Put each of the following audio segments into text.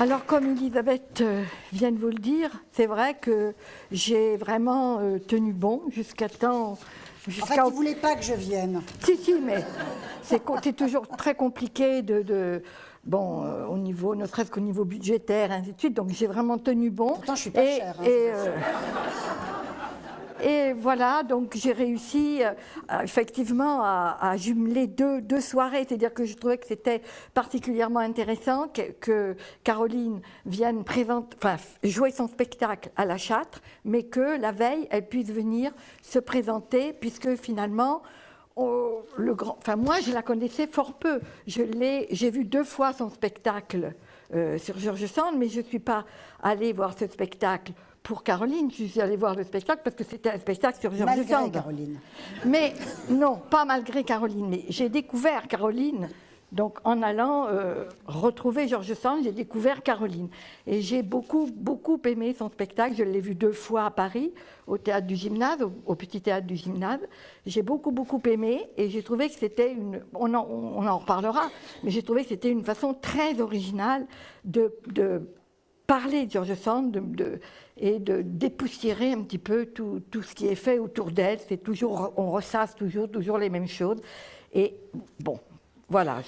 Alors, comme Elisabeth vient de vous le dire, c'est vrai que j'ai vraiment tenu bon jusqu'à temps... En fait, il ne voulait pas que je vienne. Si, mais c'est toujours très compliqué bon, au niveau, ne serait-ce qu'au niveau budgétaire, ainsi de suite. Donc, j'ai vraiment tenu bon. Pourtant, je ne suis pas chère. Et voilà, donc j'ai réussi effectivement à jumeler deux soirées, c'est-à-dire que je trouvais que c'était particulièrement intéressant que Caroline vienne jouer son spectacle à la Châtre, mais que la veille, elle puisse venir se présenter, puisque finalement, moi je la connaissais fort peu. J'ai vu 2 fois son spectacle sur George Sand, mais je ne suis pas allée voir ce spectacle pour Caroline, je suis allée voir le spectacle parce que c'était un spectacle sur George Sand. Malgré Caroline. Mais non, pas malgré Caroline, mais j'ai découvert Caroline, donc en allant retrouver George Sand, j'ai découvert Caroline. Et j'ai beaucoup aimé son spectacle, je l'ai vu 2 fois à Paris, au théâtre du Gymnase, au petit théâtre du Gymnase. J'ai beaucoup aimé et j'ai trouvé que c'était on en reparlera, mais j'ai trouvé que c'était une façon très originale de parler de George Sand et de dépoussiérer un petit peu tout ce qui est fait autour d'elle. C'est toujours, on ressasse toujours les mêmes choses. Et bon, voilà.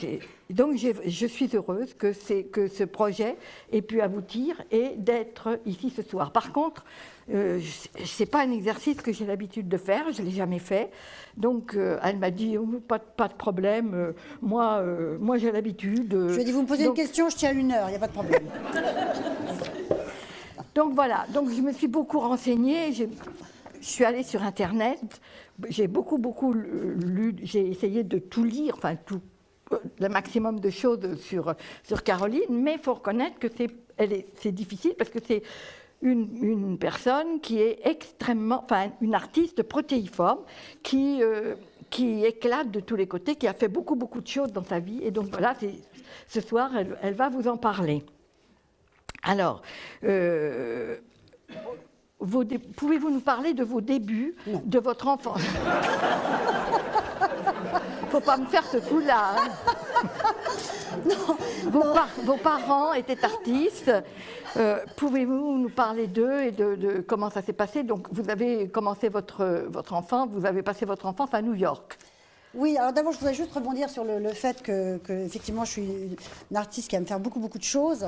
Donc je suis heureuse que ce projet ait pu aboutir et d'être ici ce soir. Par contre, c'est pas un exercice que j'ai l'habitude de faire, je l'ai jamais fait. Donc elle m'a dit oh, pas de problème. Moi j'ai l'habitude. Je lui ai dit vous me posez une question, je tiens 1 heure, il n'y a pas de problème. Donc voilà, donc je me suis beaucoup renseignée, je suis allée sur Internet, j'ai beaucoup lu, j'ai essayé de tout lire, le maximum de choses sur Caroline, mais il faut reconnaître que c'est difficile parce que c'est une personne qui est une artiste protéiforme qui éclate de tous les côtés, qui a fait beaucoup de choses dans sa vie, et donc voilà, ce soir, elle va vous en parler. Alors, pouvez-vous nous parler de vos débuts, de votre enfance? Il ne faut pas me faire ce coup-là. Hein. Vos parents étaient artistes. Pouvez-vous nous parler d'eux et de comment ça s'est passé? Donc, vous avez commencé votre enfance, vous avez passé votre enfance à New York. Oui, alors d'abord, je voudrais juste rebondir sur le fait que effectivement, je suis une artiste qui aime faire beaucoup de choses.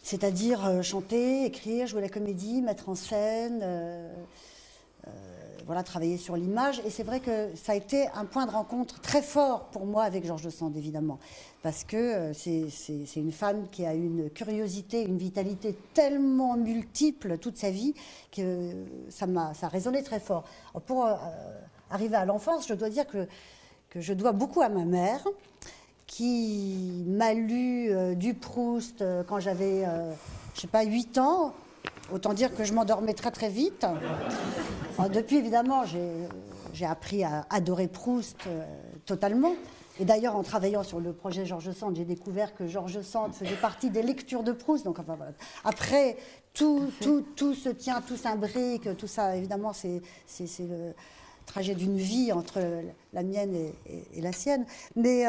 C'est-à-dire chanter, écrire, jouer la comédie, mettre en scène, voilà, travailler sur l'image. Et c'est vrai que ça a été un point de rencontre très fort pour moi avec George Sand, évidemment. Parce que c'est une femme qui a une curiosité, une vitalité tellement multiple toute sa vie que ça résonnait très fort. Alors pour arriver à l'enfance, je dois dire que je dois beaucoup à ma mère, qui m'a lu du Proust quand j'avais, je sais pas, 8 ans. Autant dire que je m'endormais très vite. Alors, depuis, évidemment, j'ai appris à adorer Proust totalement. Et d'ailleurs, en travaillant sur le projet George Sand, j'ai découvert que George Sand faisait partie des lectures de Proust. Donc, enfin, voilà. Après, tout se tient, tout s'imbrique, tout ça, évidemment, c'est le trajet d'une vie entre la mienne et la sienne. Mais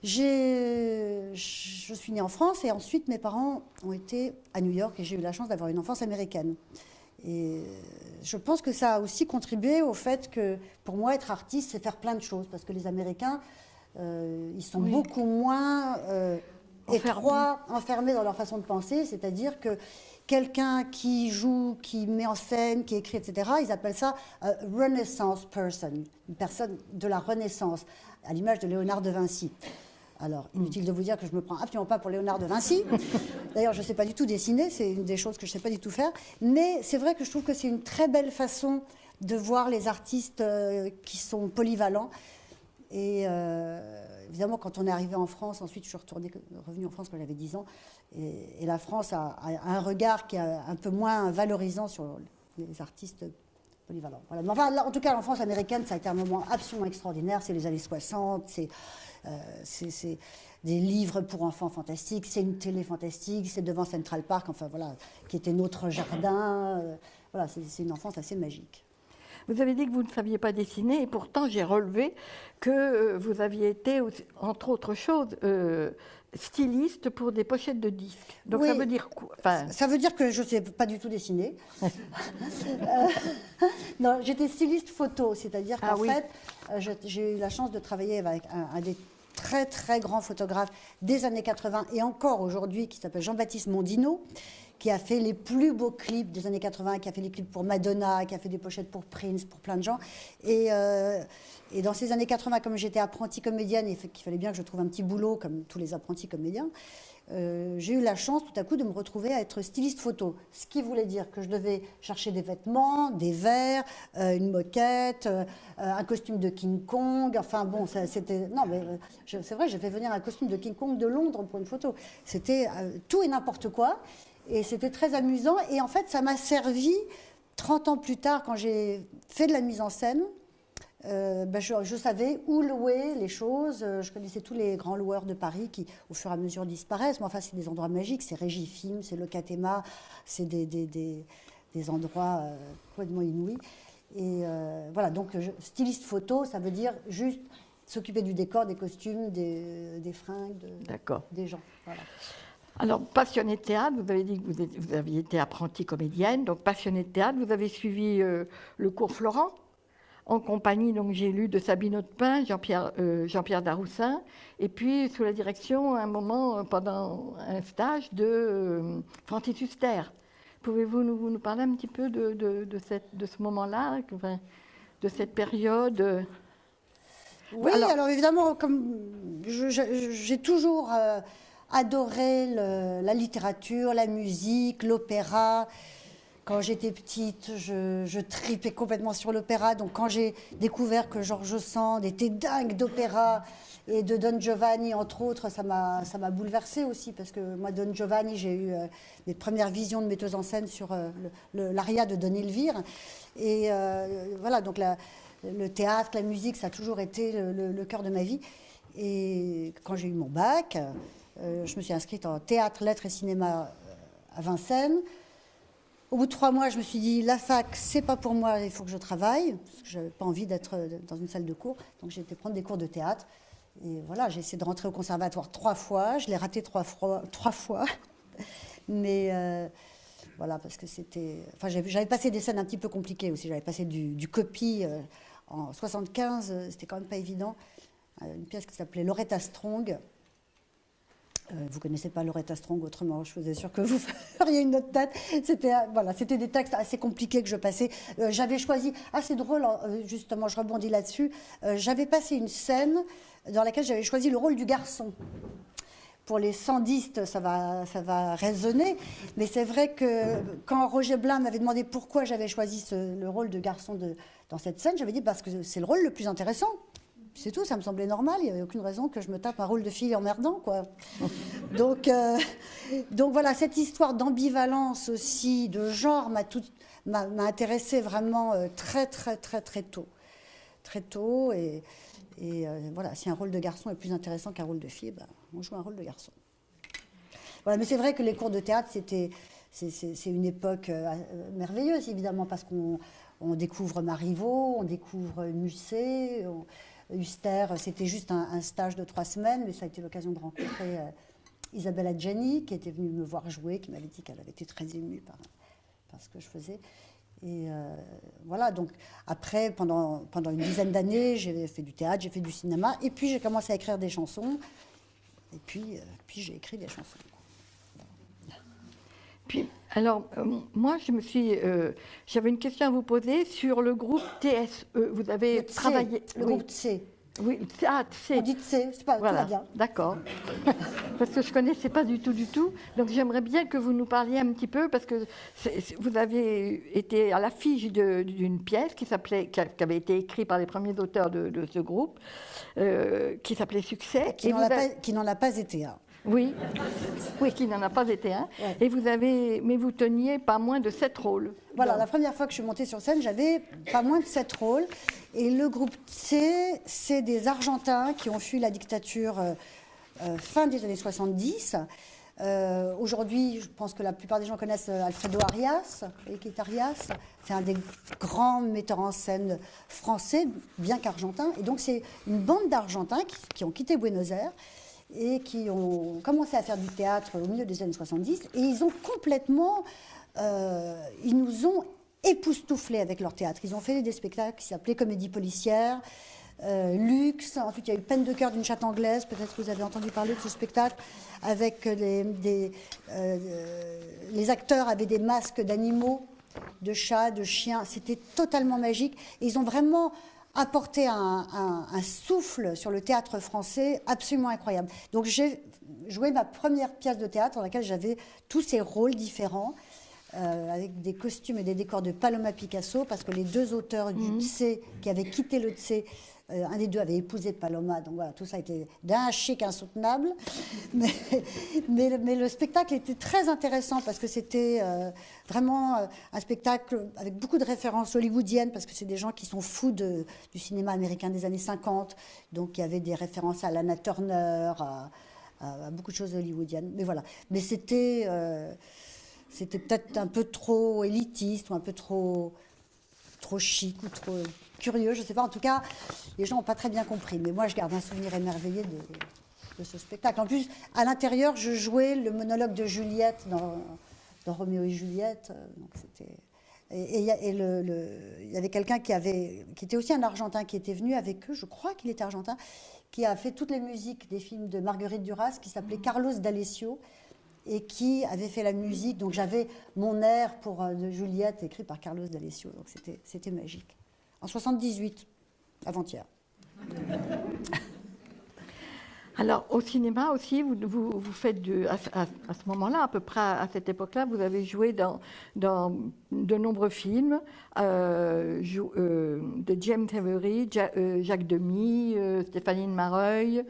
je suis née en France et ensuite mes parents ont été à New York et j'ai eu la chance d'avoir une enfance américaine. Et je pense que ça a aussi contribué au fait que pour moi être artiste c'est faire plein de choses parce que les Américains ils sont beaucoup moins étroits, enfermés dans leur façon de penser, c'est-à-dire que quelqu'un qui joue, qui met en scène, qui écrit, etc., ils appellent ça Renaissance person, une personne de la Renaissance, à l'image de Léonard de Vinci. Alors, inutile de vous dire que je ne me prends absolument pas pour Léonard de Vinci. D'ailleurs, je ne sais pas du tout dessiner, c'est une des choses que je ne sais pas du tout faire. Mais c'est vrai que je trouve que c'est une très belle façon de voir les artistes qui sont polyvalents. Et évidemment, quand on est arrivé en France, ensuite je suis revenue en France quand j'avais 10 ans, et la France a un regard qui est un peu moins valorisant sur les artistes polyvalents. Voilà. Mais enfin, là, en tout cas, l'enfance américaine, ça a été un moment absolument extraordinaire. C'est les années 60, c'est des livres pour enfants fantastiques, c'est une télé fantastique, c'est devant Central Park, enfin voilà, qui était notre jardin. Voilà, c'est une enfance assez magique. Vous avez dit que vous ne saviez pas dessiner et pourtant j'ai relevé que vous aviez été, entre autres choses, styliste pour des pochettes de disques. Donc oui, ça veut dire quoi? Enfin... Ça veut dire que je ne sais pas du tout dessiner. Non, j'étais styliste photo, c'est-à-dire qu'en fait, j'ai eu la chance de travailler avec un des très très grands photographes des années 80 et encore aujourd'hui, qui s'appelle Jean-Baptiste Mondino, qui a fait les plus beaux clips des années 80, qui a fait des clips pour Madonna, qui a fait des pochettes pour Prince, pour plein de gens. Et dans ces années 80, comme j'étais apprentie comédienne et qu'il fallait bien que je trouve un petit boulot, comme tous les apprentis comédiens, j'ai eu la chance tout à coup de me retrouver à être styliste photo. Ce qui voulait dire que je devais chercher des vêtements, des verres, une moquette, un costume de King Kong. Enfin bon, c'était... Non mais c'est vrai, j'ai fait venir un costume de King Kong de Londres pour une photo. C'était tout et n'importe quoi. Et c'était très amusant. Et en fait, ça m'a servi 30 ans plus tard, quand j'ai fait de la mise en scène. Je savais où louer les choses. Je connaissais tous les grands loueurs de Paris qui, au fur et à mesure, disparaissent. Mais enfin, c'est des endroits magiques. C'est Régifilm, c'est Locatema. C'est des endroits complètement inouïs. Et voilà, donc styliste photo, ça veut dire juste s'occuper du décor, des costumes, des fringues, des gens. Voilà. Alors, passionnée de théâtre, vous avez dit que vous aviez été apprentie comédienne, donc passionnée de théâtre, vous avez suivi le cours Florent, en compagnie, donc j'ai lu, de Sabine Hautepin, Jean-Pierre Daroussin, et puis sous la direction, à un moment, pendant un stage, de Francis Huster. Pouvez-vous nous parler un petit peu de ce moment-là, de cette période? Oui, alors évidemment, comme j'ai toujours... adoré la littérature, la musique, l'opéra. Quand j'étais petite, je tripais complètement sur l'opéra. Donc quand j'ai découvert que George Sand était dingue d'opéra et de Don Giovanni, entre autres, ça m'a bouleversée aussi. Parce que moi, Don Giovanni, j'ai eu mes premières visions de metteuse en scène sur l'aria de Don Elvire. Et voilà, donc le théâtre, la musique, ça a toujours été le cœur de ma vie. Et quand j'ai eu mon bac... je me suis inscrite en théâtre, lettres et cinéma à Vincennes. Au bout de 3 mois, je me suis dit, la fac, c'est pas pour moi, il faut que je travaille, parce que je n'avais pas envie d'être dans une salle de cours. Donc j'ai été prendre des cours de théâtre. Et voilà, j'ai essayé de rentrer au conservatoire 3 fois. Je l'ai raté 3 fois. Mais voilà, parce que c'était... Enfin, j'avais passé des scènes un petit peu compliquées aussi. J'avais passé du copie en 75, c'était quand même pas évident. Une pièce qui s'appelait Loretta Strong. Vous ne connaissez pas Loretta Strong autrement, je vous assure que vous feriez une autre tête. C'était des textes assez compliqués que je passais. J'avais choisi, c'est drôle, justement, je rebondis là-dessus. J'avais passé une scène dans laquelle j'avais choisi le rôle du garçon. Pour les sandistes, ça va résonner, mais c'est vrai que quand Roger Blin m'avait demandé pourquoi j'avais choisi le rôle de garçon dans cette scène, j'avais dit parce que c'est le rôle le plus intéressant. C'est tout, ça me semblait normal, il n'y avait aucune raison que je me tape un rôle de fille emmerdant, quoi. Donc voilà, cette histoire d'ambivalence aussi, de genre, m'a intéressée vraiment très, très, très, très tôt. Très tôt, et voilà, si un rôle de garçon est plus intéressant qu'un rôle de fille, on joue un rôle de garçon. Voilà, mais c'est vrai que les cours de théâtre, c'est une époque merveilleuse, évidemment, parce qu'on découvre Marivaux, on découvre Musset, Huster, c'était juste un stage de 3 semaines, mais ça a été l'occasion de rencontrer Isabelle Adjani, qui était venue me voir jouer, qui m'avait dit qu'elle avait été très émue par ce que je faisais. Et voilà, donc après, pendant une dizaine d'années, j'ai fait du théâtre, j'ai fait du cinéma, et puis j'ai commencé à écrire des chansons, et puis j'ai écrit des chansons. Puis, alors, moi, j'avais une question à vous poser sur le groupe TSE. Vous avez travaillé... Le groupe C. Oui, C. On dit C, c'est pas voilà, tout va bien. D'accord. Parce que je ne connaissais pas du tout. Donc j'aimerais bien que vous nous parliez un petit peu, parce que vous avez été à l'affiche d'une pièce qui avait été écrite par les premiers auteurs de ce groupe, qui s'appelait Succès. Qui n'en a pas été un. Oui, qui n'en a pas été un. Ouais. Et mais vous teniez pas moins de 7 rôles. Voilà, la première fois que je suis montée sur scène, j'avais pas moins de 7 rôles. Et le groupe C, c'est des Argentins qui ont fui la dictature fin des années 70. Aujourd'hui, je pense que la plupart des gens connaissent Alfredo Arias, qui est Arias. C'est un des grands metteurs en scène français, bien qu'argentin. Et donc, c'est une bande d'Argentins qui ont quitté Buenos Aires et qui ont commencé à faire du théâtre au milieu des années 70. Et ils ont complètement... ils nous ont époustouflés avec leur théâtre. Ils ont fait des spectacles qui s'appelaient Comédie policière, Luxe. Ensuite, il y a eu Peine de cœur d'une chatte anglaise. Peut-être que vous avez entendu parler de ce spectacle. Avec les acteurs avaient des masques d'animaux, de chats, de chiens. C'était totalement magique. Et ils ont vraiment apporté un souffle sur le théâtre français absolument incroyable. Donc j'ai joué ma première pièce de théâtre dans laquelle j'avais tous ces rôles différents. Avec des costumes et des décors de Paloma Picasso, parce que les deux auteurs du Tse, qui avaient quitté le Tse, un des deux avait épousé Paloma, donc voilà, tout ça était d'un chic insoutenable. Mais le spectacle était très intéressant, parce que c'était vraiment un spectacle avec beaucoup de références hollywoodiennes, parce que c'est des gens qui sont fous du cinéma américain des années 50, donc il y avait des références à Lana Turner, à beaucoup de choses hollywoodiennes. Mais voilà, mais c'était peut-être un peu trop élitiste ou un peu trop chic ou trop curieux, je ne sais pas. En tout cas, les gens n'ont pas très bien compris. Mais moi, je garde un souvenir émerveillé de ce spectacle. En plus, à l'intérieur, je jouais le monologue de Juliette dans Roméo et Juliette. Donc c'était... Et il y avait quelqu'un qui était aussi un Argentin qui était venu avec eux, je crois qu'il était argentin, qui a fait toutes les musiques des films de Marguerite Duras, qui s'appelait Carlos D'Alessio, et qui avait fait la musique. Donc j'avais mon air de Juliette écrit par Carlos D'Alessio. Donc c'était magique. En 78, avant-hier. Alors au cinéma aussi, vous faites à ce moment-là, à peu près à cette époque-là, vous avez joué dans de nombreux films de James Avery, Jacques Demy, Stéphanie Mareuil,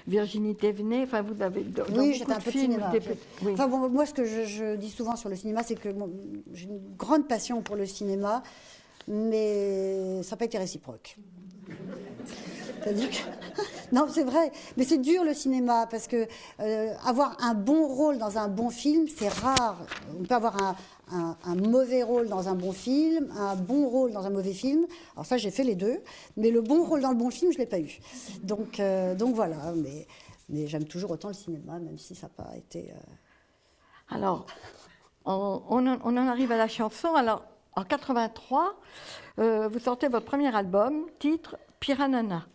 Virginie Thévenet, enfin vous avez oui, j'étais un peu de cinéma. Oui. Enfin bon, moi ce que je dis souvent sur le cinéma, c'est que j'ai une grande passion pour le cinéma, mais ça n'a pas été réciproque. C'est-à-dire que... Non, c'est vrai, mais c'est dur le cinéma, parce que avoir un bon rôle dans un bon film, c'est rare. On peut avoir un mauvais rôle dans un bon film, un bon rôle dans un mauvais film. Alors ça, j'ai fait les deux, mais le bon rôle dans le bon film, je ne l'ai pas eu. Donc voilà, mais j'aime toujours autant le cinéma, même si ça n'a pas été... Alors, on en arrive à la chanson. Alors, en 83, vous sortez votre premier album, titre Piranana.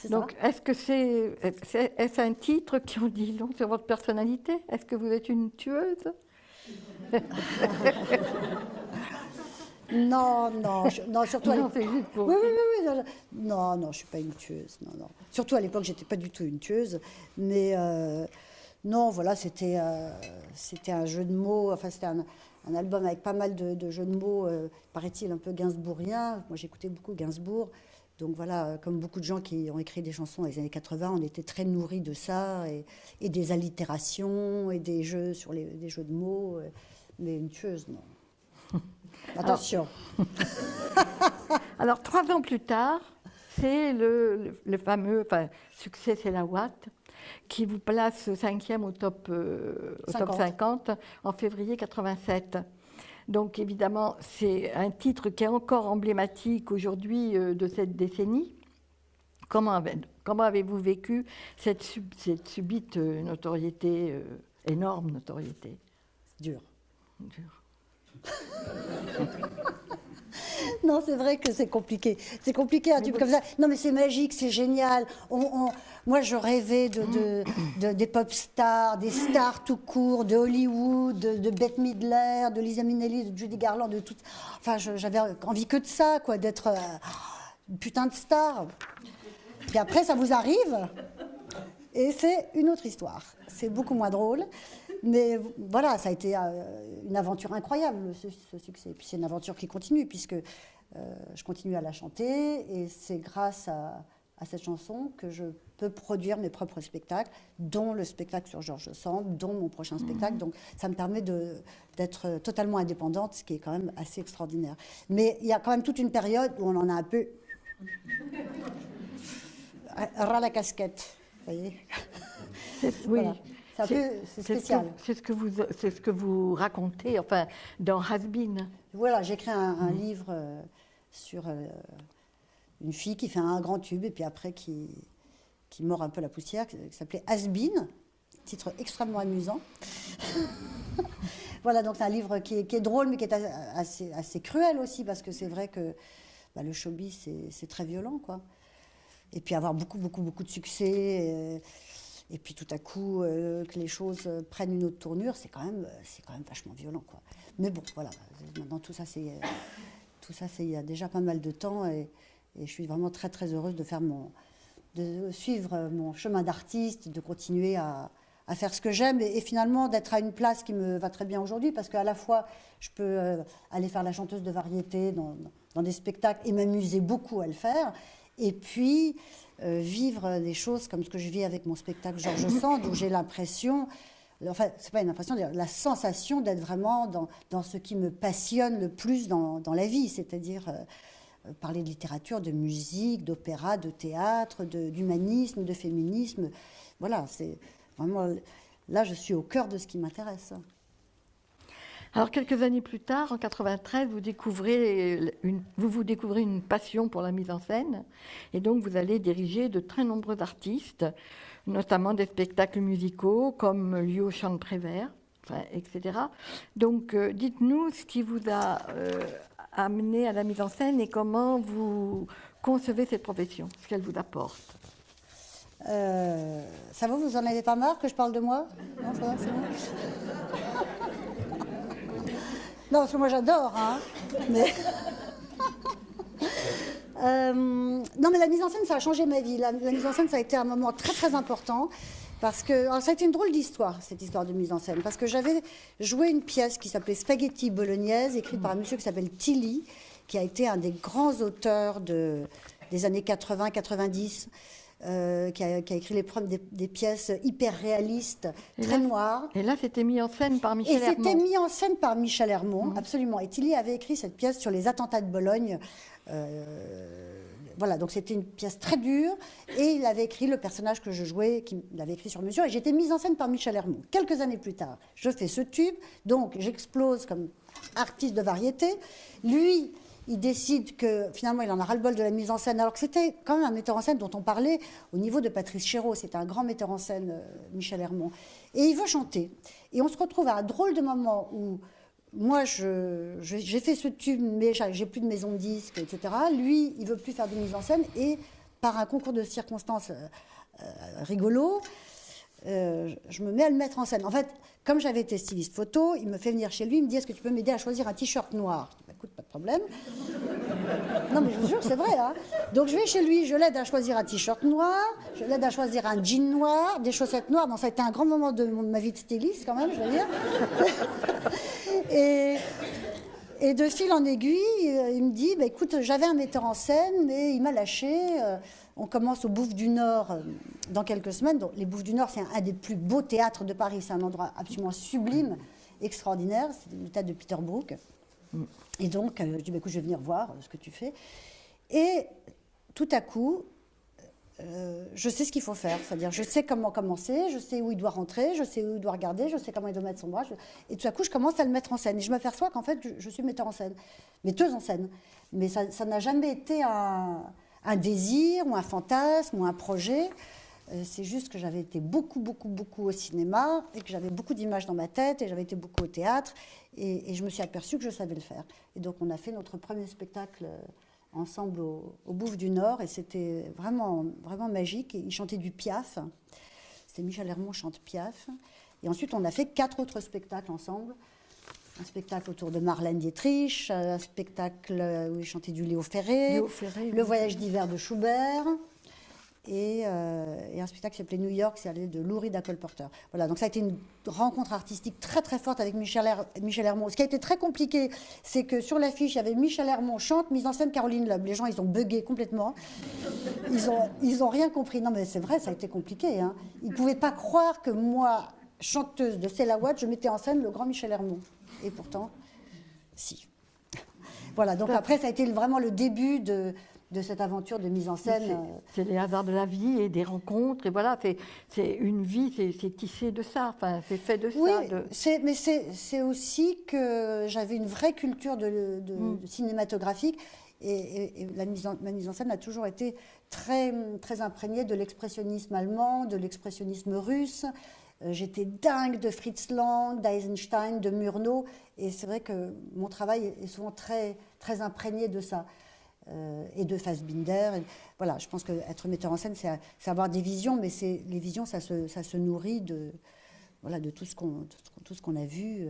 Donc, est-ce un titre qui en dit long sur votre personnalité? Est-ce que vous êtes une tueuse? Non, surtout à l'époque. C'est juste pour... Oui. Non, je ne suis pas une tueuse. Non. Surtout à l'époque, je n'étais pas du tout une tueuse. Mais non, voilà, c'était un jeu de mots. Enfin, c'était un album avec pas mal de jeux de mots, paraît-il, un peu gainsbourgien. Moi, j'écoutais beaucoup Gainsbourg. Donc voilà, comme beaucoup de gens qui ont écrit des chansons dans les années 80, on était très nourris de ça, et des allitérations, et des jeux des jeux de mots. Mais une tueuse, non. Attention. Alors, 3 ans plus tard, c'est le fameux succès, c'est la Watt, qui vous place 5e au top 50 en février 87. Donc évidemment, c'est un titre qui est encore emblématique aujourd'hui de cette décennie. Comment avez-vous vécu cette subite notoriété, énorme notoriété? Dur. Non, c'est vrai que c'est compliqué. C'est compliqué, un tube comme ça. Non, mais c'est magique, c'est génial. Moi, je rêvais des pop stars, des stars tout court, de Hollywood, de Bette Midler, de Liza Minnelli, de Judy Garland, de tout. Enfin, j'avais envie que de ça, quoi, d'être une putain de star. Puis après, ça vous arrive, et c'est une autre histoire. C'est beaucoup moins drôle. Mais voilà, ça a été une aventure incroyable, ce succès. Et puis c'est une aventure qui continue, puisque je continue à la chanter, et c'est grâce à cette chanson que je peux produire mes propres spectacles, dont le spectacle sur Georges Sand, dont mon prochain spectacle. Donc ça me permet d'être totalement indépendante, ce qui est quand même assez extraordinaire. Mais il y a quand même toute une période où on en a un peu ras la casquette, vous voyez. Oui. Voilà. C'est spécial. C'est ce que vous racontez, enfin, dans Has-Been. Voilà, j'ai écrit un livre sur une fille qui fait un grand tube et puis après qui mord un peu la poussière, qui s'appelait Has-Been, titre extrêmement amusant. Voilà, donc c'est un livre qui est drôle mais qui est assez cruel aussi parce que c'est vrai que le showbiz c'est très violent, quoi. Et puis avoir beaucoup de succès et puis tout à coup que les choses prennent une autre tournure, c'est quand même vachement violent, quoi. Mais bon, voilà, maintenant tout ça c'est il y a déjà pas mal de temps et je suis vraiment très très heureuse de suivre mon chemin d'artiste, de continuer à faire ce que j'aime et finalement d'être à une place qui me va très bien aujourd'hui parce qu'à la fois je peux aller faire la chanteuse de variété dans des spectacles et m'amuser beaucoup à le faire et puis vivre des choses comme ce que je vis avec mon spectacle Georges Sand où j'ai l'impression, enfin c'est pas une impression, la sensation d'être vraiment dans ce qui me passionne le plus dans la vie, c'est-à-dire parler de littérature, de musique, d'opéra, de théâtre, d'humanisme, de féminisme. Voilà, c'est vraiment... Là, je suis au cœur de ce qui m'intéresse. Alors, quelques années plus tard, en 93, vous vous découvrez une passion pour la mise en scène. Et donc, vous allez diriger de très nombreux artistes, notamment des spectacles musicaux comme Liu Chant Prévert, etc. Donc, dites-nous ce qui vous a amené à la mise en scène et comment vous concevez cette profession, ce qu'elle vous apporte. Ça vous en avez pas marre que je parle de moi? Non, ça va, c'est bon. Non, parce que moi j'adore, hein. Mais... non, mais la mise en scène, ça a changé ma vie. La mise en scène, ça a été un moment très très important. Parce que alors, ça a été une drôle d'histoire, cette histoire de mise en scène. Parce que j'avais joué une pièce qui s'appelait Spaghetti Bolognaise, écrite par un monsieur qui s'appelle Tilly, qui a été un des grands auteurs des années 80-90. Qui a écrit des pièces hyper réalistes, très noires. Et là, c'était mis en scène par Michel Hermont. Et c'était mis en scène par Michel Hermont, absolument. Et Tilly avait écrit cette pièce sur les attentats de Bologne. Voilà, donc c'était une pièce très dure. Et il avait écrit le personnage que je jouais, qu'il avait écrit sur mesure. Et j'étais mise en scène par Michel Hermont. Quelques années plus tard, je fais ce tube. Donc, j'explose comme artiste de variété. Lui... il décide que finalement il en a ras-le-bol de la mise en scène, alors que c'était quand même un metteur en scène dont on parlait au niveau de Patrice Chéreau. C'était un grand metteur en scène, Michel Hermont. Et il veut chanter. Et on se retrouve à un drôle de moment où moi j'ai fait ce tube, mais j'ai plus de maison de disques, etc. Lui, il veut plus faire de mise en scène et par un concours de circonstances rigolo, je me mets à le mettre en scène. En fait, comme j'avais été styliste photo, il me fait venir chez lui, il me dit: est-ce que tu peux m'aider à choisir un t-shirt noir? Écoute, pas de problème. Non, mais je vous jure, c'est vrai, hein. Donc je vais chez lui, je l'aide à choisir un t-shirt noir, je l'aide à choisir un jean noir, des chaussettes noires. Donc ça a été un grand moment de ma vie de styliste, quand même, je veux dire. Et de fil en aiguille, il me dit: écoute, j'avais un metteur en scène, mais il m'a lâché. On commence au Bouffe du Nord dans quelques semaines. Donc, les Bouffes du Nord, c'est un des plus beaux théâtres de Paris. C'est un endroit absolument sublime, extraordinaire. C'est le théâtre de Peter Brook. Et donc, je dis: écoute, je vais venir voir ce que tu fais. Et tout à coup, je sais ce qu'il faut faire. C'est-à-dire, je sais comment commencer, je sais où il doit rentrer, je sais où il doit regarder, je sais comment il doit mettre son bras. Et tout à coup, je commence à le mettre en scène. Et je m'aperçois qu'en fait, je suis metteur en scène, metteuse en scène. Mais ça n'a jamais été un désir ou un fantasme ou un projet. C'est juste que j'avais été beaucoup au cinéma et que j'avais beaucoup d'images dans ma tête et j'avais été beaucoup au théâtre et je me suis aperçue que je savais le faire. Et donc on a fait notre premier spectacle ensemble au Bouffe du Nord et c'était vraiment magique. Et il chantait du Piaf. C'était Michel Hermont chante Piaf. Et ensuite on a fait 4 autres spectacles ensemble. Un spectacle autour de Marlène Dietrich, un spectacle où il chantait du Léo Ferré, Le Voyage d'hiver de Schubert, et un spectacle qui s'appelait New York, c'est allé de Lou Reed à Cole Porter. Voilà, donc ça a été une rencontre artistique très forte avec Michel Hermont. Ce qui a été très compliqué, c'est que sur l'affiche, il y avait Michel Hermont chante, mise en scène Caroline Loeb. Les gens, ils ont bugué complètement. Ils ont rien compris. Non, mais c'est vrai, ça a été compliqué, hein. Ils ne pouvaient pas croire que moi, chanteuse de C'est la Watt, je mettais en scène le grand Michel Hermont. Et pourtant, si. Voilà, donc après, ça a été vraiment le début de de cette aventure de mise en scène. C'est les hasards de la vie et des rencontres, et voilà, c'est une vie, c'est tissé de ça, enfin, c'est fait de Oui, ça. mais c'est aussi que j'avais une vraie culture de cinématographique, et ma mise en scène a toujours été très, très imprégnée de l'expressionnisme allemand, de l'expressionnisme russe. J'étais dingue de Fritz Lang, d'Eisenstein, de Murnau, et c'est vrai que mon travail est souvent très, très imprégné de ça. Et de Fassbinder. Et voilà, je pense qu'être metteur en scène, c'est avoir des visions, mais les visions, ça se nourrit voilà, de tout ce qu'on a vu.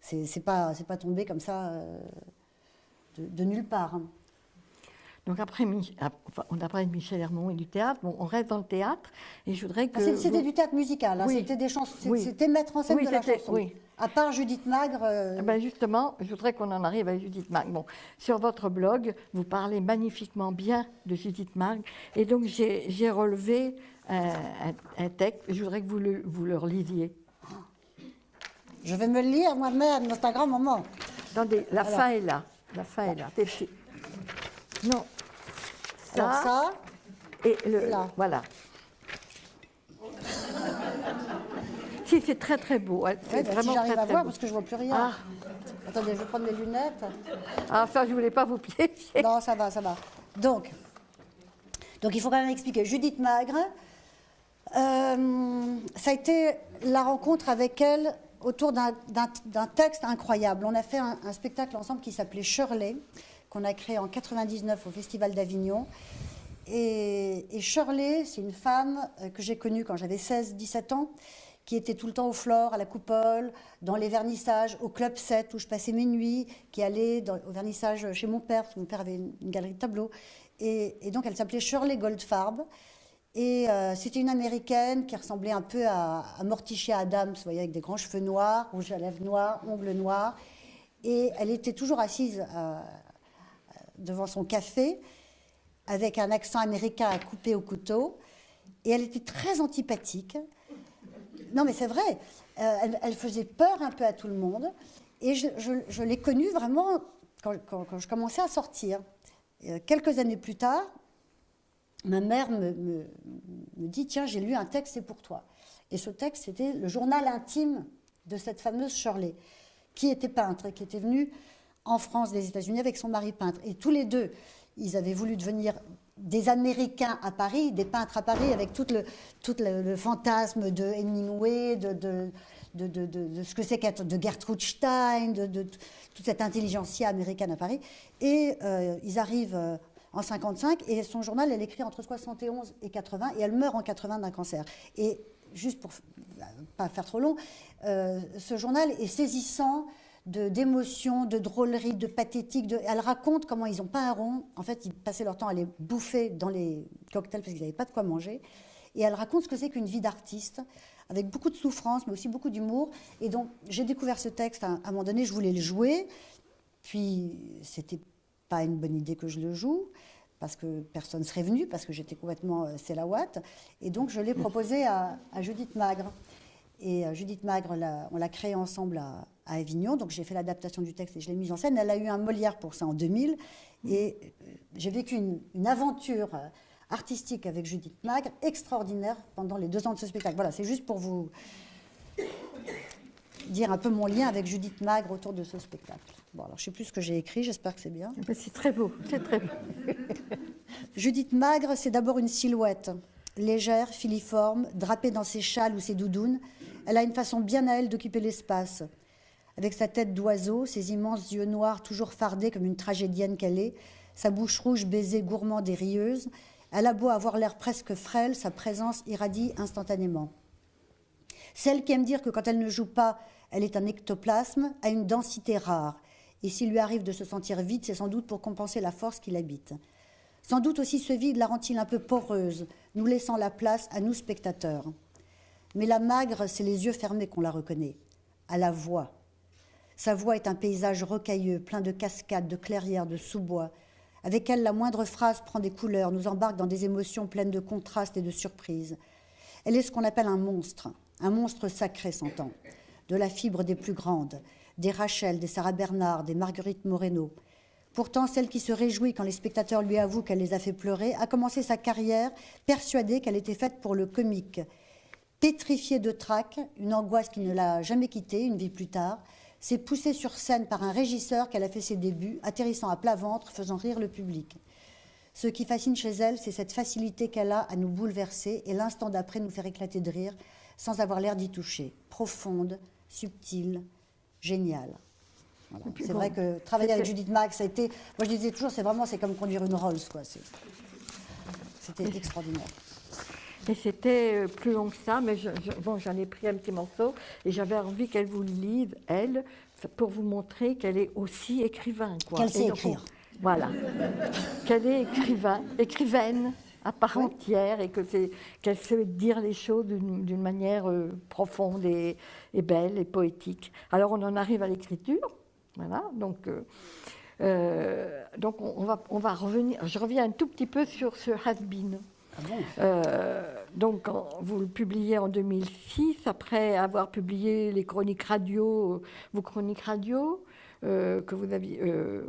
C'est pas tombé comme ça de nulle part. Hein. Donc après, on a parlé de Michel Hermont et du théâtre. Bon, on reste dans le théâtre et je voudrais que... C'était du théâtre musical, hein, oui. C'était des chansons, Oui. C'était mettre en scène de la chanson. Oui. À part Judith Magre... Ben justement, je voudrais qu'on en arrive à Judith Magre. Bon, sur votre blog, vous parlez magnifiquement bien de Judith Magre et donc j'ai relevé un texte. Je voudrais que vous le relisiez. Je vais me le lire moi-même, c'est un grand moment. Attendez, la fin est là. La fin est là. Non. Alors ça, et là. Voilà. Si, c'est très très beau. C'est vraiment si j'arrive très, à très voir, beau. parce que je ne vois plus rien. Ah. Attendez, je vais prendre mes lunettes. Ah, ça, je ne voulais pas vous piéger. Non, ça va, ça va. Donc il faut quand même expliquer. Judith Magre, ça a été la rencontre avec elle autour d'un texte incroyable. On a fait un spectacle ensemble qui s'appelait Shirley, qu'on a créé en 99 au Festival d'Avignon. Et Shirley, c'est une femme que j'ai connue quand j'avais 16-17 ans, qui était tout le temps au Flore, à la Coupole, dans les vernissages, au Club 7, où je passais mes nuits, qui allait au vernissage chez mon père, parce que mon père avait une galerie de tableaux. Et donc, elle s'appelait Shirley Goldfarb. Et c'était une Américaine qui ressemblait un peu à Morticia Adams, vous voyez, avec des grands cheveux noirs, rouge à lèvres noirs, ongles noirs. Et elle était toujours assise devant son café, avec un accent américain à couper au couteau. Et elle était très antipathique. Non, mais c'est vrai. Elle faisait peur un peu à tout le monde. Et je l'ai connue vraiment quand je commençais à sortir. Quelques années plus tard, ma mère me dit « Tiens, j'ai lu un texte, c'est pour toi ». Et ce texte, c'était le journal intime de cette fameuse Shirley, qui était peintre et qui était venue en France des États-Unis avec son mari peintre. Et tous les deux, ils avaient voulu devenir des Américains à Paris, des peintres à Paris, avec tout le fantasme de Hemingway, de ce que c'est qu'être de Gertrude Stein, de toute cette intelligentsia américaine à Paris. Et ils arrivent en 55, et son journal, elle écrit entre 71 et 80, et elle meurt en 80 d'un cancer. Et juste pour pas faire trop long, ce journal est saisissant d'émotions, de drôleries, de pathétique. Elle raconte comment ils ont peint un rond. En fait, ils passaient leur temps à les bouffer dans les cocktails parce qu'ils n'avaient pas de quoi manger. Et elle raconte ce que c'est qu'une vie d'artiste, avec beaucoup de souffrance, mais aussi beaucoup d'humour. Et donc, j'ai découvert ce texte. À un moment donné, je voulais le jouer. Puis, c'était pas une bonne idée que je le joue, parce que personne ne serait venu, parce que j'étais complètement Selawat. Et donc, je l'ai proposé à Judith Magre. Et Judith Magre, on l'a créé ensemble à Avignon. Donc, j'ai fait l'adaptation du texte et je l'ai mise en scène. Elle a eu un Molière pour ça en 2000. Et j'ai vécu une aventure artistique avec Judith Magre extraordinaire pendant les 2 ans de ce spectacle. Voilà, c'est juste pour vous dire un peu mon lien avec Judith Magre autour de ce spectacle. Bon, alors je ne sais plus ce que j'ai écrit, j'espère que c'est bien. C'est très beau, c'est très beau. Judith Magre, c'est d'abord une silhouette, légère, filiforme, drapée dans ses châles ou ses doudounes. Elle a une façon bien à elle d'occuper l'espace. Avec sa tête d'oiseau, ses immenses yeux noirs toujours fardés comme une tragédienne qu'elle est, sa bouche rouge baisée gourmande et rieuse, elle a beau avoir l'air presque frêle, sa présence irradie instantanément. Celle qui aime dire que quand elle ne joue pas, elle est un ectoplasme, a une densité rare. Et s'il lui arrive de se sentir vide, c'est sans doute pour compenser la force qui l'habite. Sans doute aussi ce vide la rend-il un peu poreuse, nous laissant la place à nous spectateurs. Mais la Magre, c'est les yeux fermés qu'on la reconnaît, à la voix. Sa voix est un paysage rocailleux, plein de cascades, de clairières, de sous-bois. Avec elle, la moindre phrase prend des couleurs, nous embarque dans des émotions pleines de contrastes et de surprises. Elle est ce qu'on appelle un monstre sacré, s'entend, de la fibre des plus grandes, des Rachel, des Sarah Bernard, des Marguerite Moreno. Pourtant, celle qui se réjouit quand les spectateurs lui avouent qu'elle les a fait pleurer a commencé sa carrière persuadée qu'elle était faite pour le comique. Pétrifiée de trac, une angoisse qui ne l'a jamais quittée une vie plus tard, s'est poussée sur scène par un régisseur qu'elle a fait ses débuts, atterrissant à plat ventre, faisant rire le public. Ce qui fascine chez elle, c'est cette facilité qu'elle a à nous bouleverser et l'instant d'après nous faire éclater de rire sans avoir l'air d'y toucher. Profonde, subtile, géniale. Voilà. C'est vrai que travailler avec Judith Mack, ça a été... Moi, je disais toujours, c'est comme conduire une Rolls, quoi. C'était extraordinaire. Et c'était plus long que ça, mais bon, j'en ai pris un petit morceau et j'avais envie qu'elle vous le lise, elle, pour vous montrer qu'elle est aussi écrivain, quoi. Qu'elle sait écrire. Voilà. Qu'elle est écrivaine à part entière et qu'elle sait dire les choses d'une manière profonde et belle et poétique. Alors, on en arrive à l'écriture. Voilà, donc on va revenir. Je reviens un tout petit peu sur ce has-been. Ah bon donc, vous le publiez en 2006, après avoir publié les chroniques radio, vos chroniques radio, que vous aviez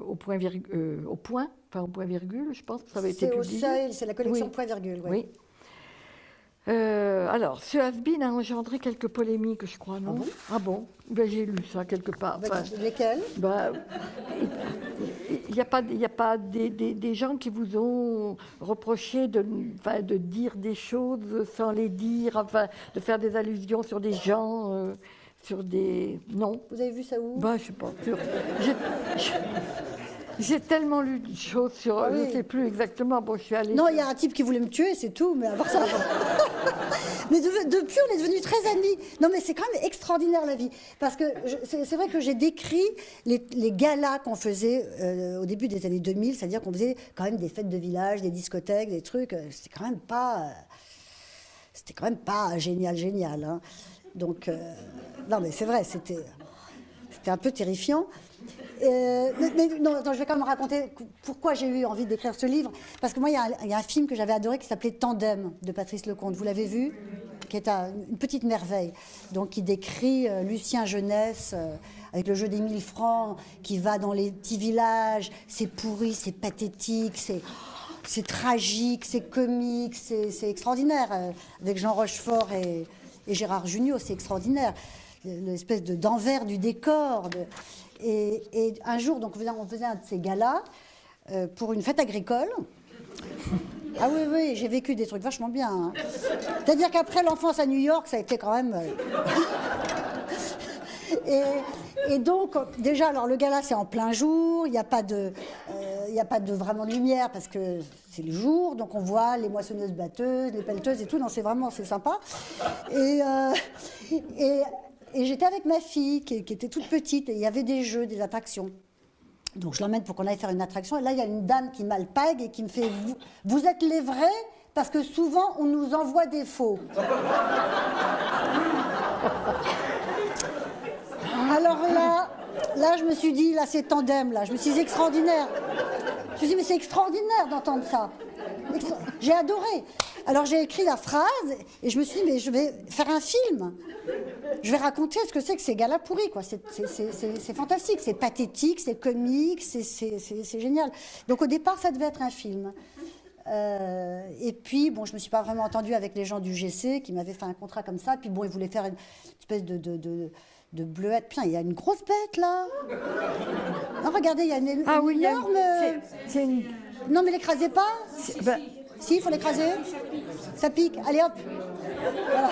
au point virgule, je pense que ça avait été publié. C'est au Seuil, c'est la collection Point Virgule. Oui. Alors, ce has-been a engendré quelques polémiques, je crois, non? Ah bon ben, j'ai lu ça quelque part. Enfin, lesquelles? Il n'y a pas des gens qui vous ont reproché de dire des choses sans les dire, enfin, de faire des allusions sur des gens, sur des... Non. Vous avez vu ça où? Je ne suis pas sûre. J'ai tellement lu de choses sur... Ah oui. Je ne sais plus exactement. Bon, je suis allée... Non, il y a un type qui voulait me tuer, c'est tout, mais à part ça... Mais depuis, on est devenus très amis. Non, mais c'est quand même extraordinaire, la vie. Parce que c'est vrai que j'ai décrit les galas qu'on faisait au début des années 2000, c'est-à-dire qu'on faisait quand même des fêtes de village, des discothèques, des trucs. C'était quand même pas génial. Hein. Donc, non, mais c'est vrai, c'était un peu terrifiant. Non, attends, je vais quand même raconter pourquoi j'ai eu envie d'écrire ce livre. Parce que moi, il y a un film que j'avais adoré qui s'appelait Tandem de Patrice Lecomte. Vous l'avez vu? Qui est une petite merveille. Donc, qui décrit Lucien Jeunesse avec le jeu des 1000 francs, qui va dans les petits villages. C'est pourri, c'est pathétique, c'est tragique, c'est comique, c'est extraordinaire. Avec Jean Rochefort et Gérard Jugnot, c'est extraordinaire. L'espèce d'envers du décor. Et un jour, donc, on faisait un de ces galas pour une fête agricole. Ah oui, j'ai vécu des trucs vachement bien. Hein. C'est-à-dire qu'après l'enfance à New York, ça a été quand même... Et donc, déjà, alors le gala, c'est en plein jour. Il n'y a pas de vraiment de lumière parce que c'est le jour. Donc, on voit les moissonneuses-batteuses, les pelleteuses et tout. Non, c'est sympa. Et j'étais avec ma fille qui était toute petite et il y avait des jeux, des attractions. Donc je l'emmène pour qu'on aille faire une attraction. Et là, il y a une dame qui m'alpague et qui me fait « Vous êtes les vrais parce que souvent, on nous envoie des faux. » Alors là, je me suis dit, là, c'est Tandem, là. Je me suis dit, c'est extraordinaire. Je me suis dit, mais c'est extraordinaire d'entendre ça. J'ai adoré. Alors j'ai écrit la phrase et je me suis dit, mais je vais faire un film. Je vais raconter ce que c'est que ces galas pourris, quoi. C'est fantastique, c'est pathétique, c'est comique, c'est génial. Donc au départ, ça devait être un film. Et puis, bon, je ne me suis pas vraiment entendue avec les gens du GC qui m'avaient fait un contrat comme ça. Puis bon, ils voulaient faire une espèce de bleuette. Putain, il y a une grosse bête, là. Non, regardez, il y a une énorme... C'est une... Non, mais l'écrasez pas. Si, il faut l'écraser. Ça pique. Allez, hop. Voilà.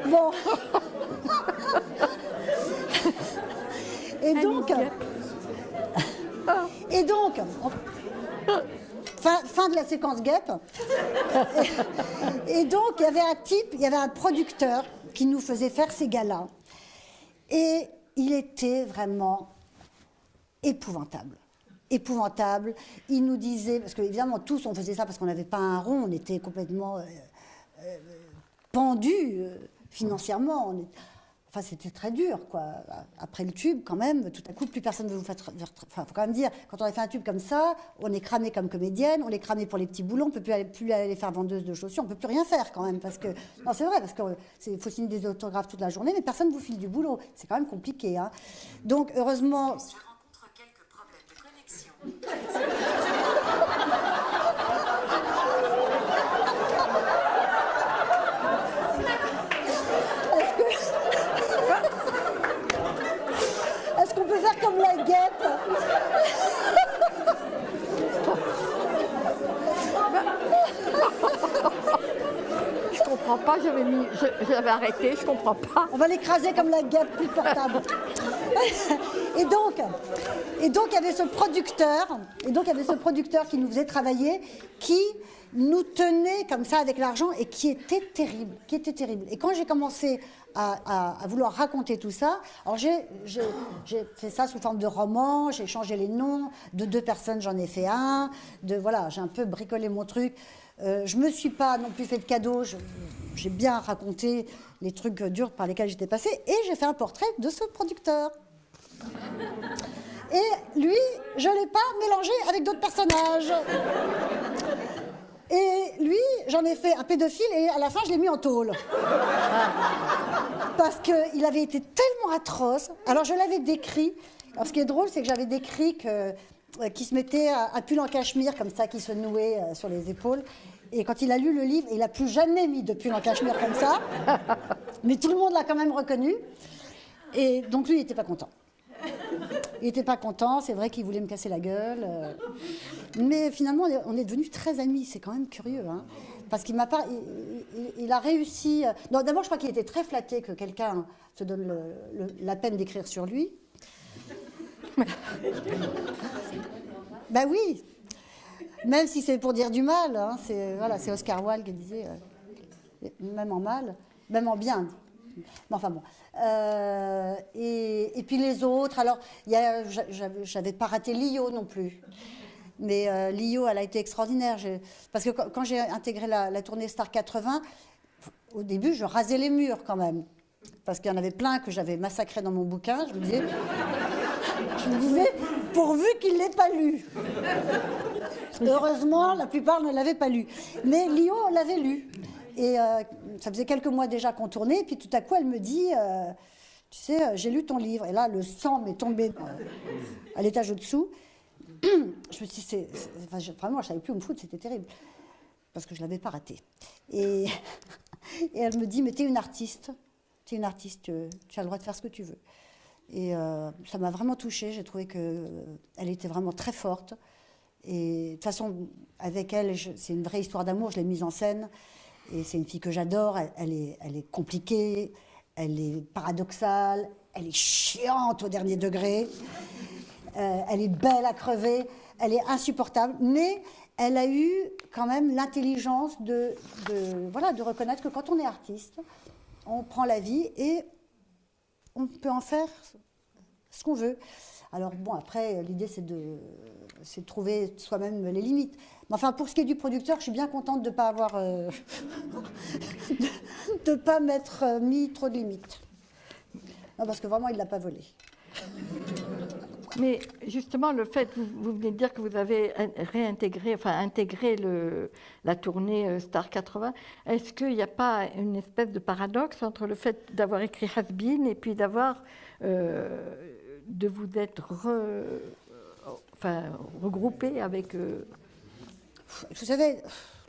Bon. Et donc, fin de la séquence guêpe. Et donc, il y avait un producteur qui nous faisait faire ces galas. Et il était vraiment épouvantable. Épouvantable. Il nous disait, parce qu'évidemment, tous, on faisait ça parce qu'on n'avait pas un rond, on était complètement pendus financièrement. Enfin, c'était très dur, quoi. Après le tube, quand même, tout à coup, plus personne ne veut vous faire... Enfin, il faut quand même dire, quand on a fait un tube comme ça, on est cramé comme comédienne, on est cramé pour les petits boulons, on ne peut plus aller faire vendeuse de chaussures, on ne peut plus rien faire, quand même, parce que... Non, c'est vrai, parce qu'il faut signer des autographes toute la journée, mais personne ne vous file du boulot. C'est quand même compliqué, hein. Donc, heureusement... Je rencontre quelques problèmes de connexion. Est-ce qu'on peut faire comme la guêpe? Je comprends pas, j'avais arrêté, je comprends pas. On va l'écraser comme la guêpe, plus portable. Et donc, il y avait ce producteur qui nous faisait travailler, qui nous tenait comme ça avec l'argent et qui était terrible, Et quand j'ai commencé à vouloir raconter tout ça, alors j'ai fait ça sous forme de roman, j'ai changé les noms, de 2 personnes j'en ai fait un, voilà, j'ai un peu bricolé mon truc. Je me suis pas non plus fait de cadeaux, j'ai bien raconté les trucs durs par lesquels j'étais passée, et j'ai fait un portrait de ce producteur. Et lui, je ne l'ai pas mélangé avec d'autres personnages. Et lui, j'en ai fait un pédophile et à la fin, je l'ai mis en tôle. Parce qu'il avait été tellement atroce. Alors, je l'avais décrit. Alors, ce qui est drôle, c'est que j'avais décrit qu'il se mettait un pull en cachemire, comme ça, qui se nouait sur les épaules. Et quand il a lu le livre, il n'a plus jamais mis de pull en cachemire comme ça. Mais tout le monde l'a quand même reconnu. Et donc, lui, il n'était pas content. Il n'était pas content, c'est vrai qu'il voulait me casser la gueule. Mais finalement, on est devenus très amis, c'est quand même curieux. Hein, parce qu'il m'a pas... Il a réussi... Non, d'abord, je crois qu'il était très flatté que quelqu'un se donne la peine d'écrire sur lui. Ben oui, même si c'est pour dire du mal. Hein, c'est Oscar Wilde qui disait, même en mal, même en bien. Enfin bon. Et puis les autres, alors j'avais pas raté Lio non plus. Mais Lio, elle a été extraordinaire. Parce que quand j'ai intégré la tournée Star 80, au début, je rasais les murs quand même. Parce qu'il y en avait plein que j'avais massacrés dans mon bouquin. Je me disais pourvu qu'il ne l'ait pas lu. Heureusement, la plupart ne l'avaient pas lu. Mais Lio, on l'avait lu. Et ça faisait quelques mois déjà qu'on tournait, et puis tout à coup, elle me dit, tu sais, j'ai lu ton livre. Et là, le sang m'est tombé à l'étage au-dessous. Je me suis dit, vraiment, je ne savais plus où me foutre, c'était terrible. Parce que je ne l'avais pas raté. Et elle me dit, mais tu es une artiste. Tu es une artiste, tu as le droit de faire ce que tu veux. Et ça m'a vraiment touchée. J'ai trouvé qu'elle était vraiment très forte. Et de toute façon, avec elle, c'est une vraie histoire d'amour, je l'ai mise en scène. Et c'est une fille que j'adore, elle est compliquée, elle est paradoxale, elle est chiante au dernier degré, elle est belle à crever, elle est insupportable, mais elle a eu quand même l'intelligence de reconnaître que quand on est artiste, on prend la vie et on peut en faire ce qu'on veut. Alors bon, après, l'idée c'est de trouver soi-même les limites. Mais enfin, pour ce qui est du producteur, je suis bien contente de ne pas avoir... de pas m'être mis trop de limites. Non, parce que vraiment, il ne l'a pas volé. Mais justement, le fait, vous venez de dire que vous avez intégré la tournée Star 80, est-ce qu'il n'y a pas une espèce de paradoxe entre le fait d'avoir écrit Has-Been et puis de vous être regroupé avec... Vous savez,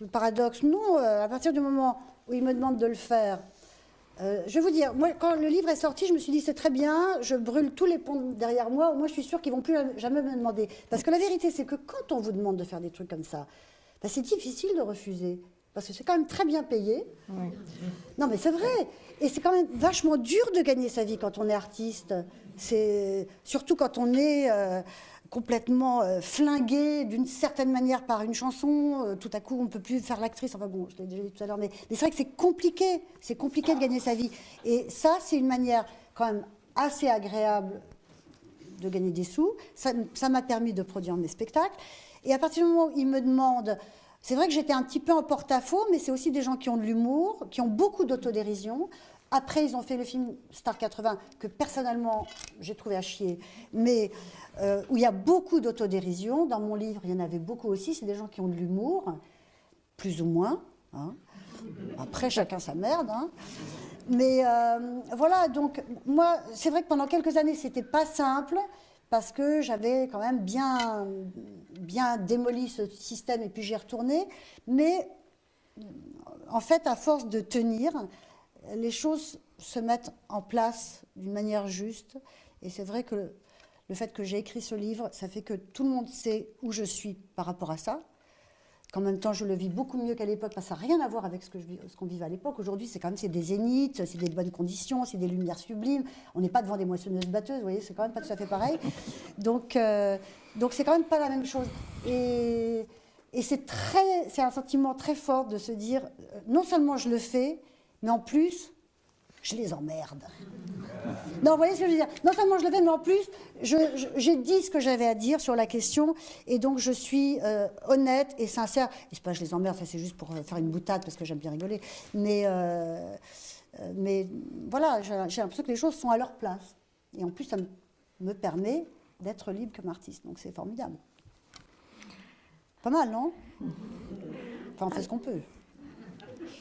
le paradoxe, non, à partir du moment où il me demande de le faire, je vais vous dire, moi, quand le livre est sorti, je me suis dit, c'est très bien, je brûle tous les ponts derrière moi, au moins je suis sûre qu'ils ne vont plus jamais me demander. Parce que la vérité, c'est que quand on vous demande de faire des trucs comme ça, ben, c'est difficile de refuser. Parce que c'est quand même très bien payé. Oui. Non, mais c'est vrai. Et c'est quand même vachement dur de gagner sa vie quand on est artiste. Surtout quand on est complètement flingué d'une certaine manière par une chanson. Tout à coup, on ne peut plus faire l'actrice. Enfin bon, je l'ai déjà dit tout à l'heure. Mais c'est vrai que c'est compliqué. C'est compliqué de gagner sa vie. Et ça, c'est une manière quand même assez agréable de gagner des sous. Ça m'a permis de produire mes spectacles. Et à partir du moment où ils me demandent... C'est vrai que j'étais un petit peu en porte-à-faux, mais c'est aussi des gens qui ont de l'humour, qui ont beaucoup d'autodérision, Après, ils ont fait le film Star 80, que personnellement, j'ai trouvé à chier, mais où il y a beaucoup d'autodérision. Dans mon livre, il y en avait beaucoup aussi. C'est des gens qui ont de l'humour, plus ou moins. Hein. Après, chacun sa merde. Hein. Mais voilà, donc moi, c'est vrai que pendant quelques années, c'était pas simple, parce que j'avais quand même bien démoli ce système, et puis j'y ai retourné. Mais en fait, à force de tenir, les choses se mettent en place d'une manière juste. Et c'est vrai que le fait que j'ai écrit ce livre, ça fait que tout le monde sait où je suis par rapport à ça. Qu'en même temps, je le vis beaucoup mieux qu'à l'époque, parce que ça n'a rien à voir avec ce qu'on vivait à l'époque. Aujourd'hui, c'est quand même des zéniths, c'est des bonnes conditions, c'est des lumières sublimes. On n'est pas devant des moissonneuses-batteuses, vous voyez, c'est quand même pas tout à fait pareil. Donc c'est quand même pas la même chose. Et c'est un sentiment très fort de se dire, non seulement je le fais, mais en plus, je les emmerde. Non, vous voyez ce que je veux dire? Non seulement je le fais, mais en plus, j'ai dit ce que j'avais à dire sur la question, et donc je suis honnête et sincère. Et c'est pas que je les emmerde, ça c'est juste pour faire une boutade, parce que j'aime bien rigoler. Mais voilà, j'ai l'impression que les choses sont à leur place. Et en plus, ça me permet d'être libre comme artiste. Donc c'est formidable. Pas mal, non? Enfin, on fait ce qu'on peut.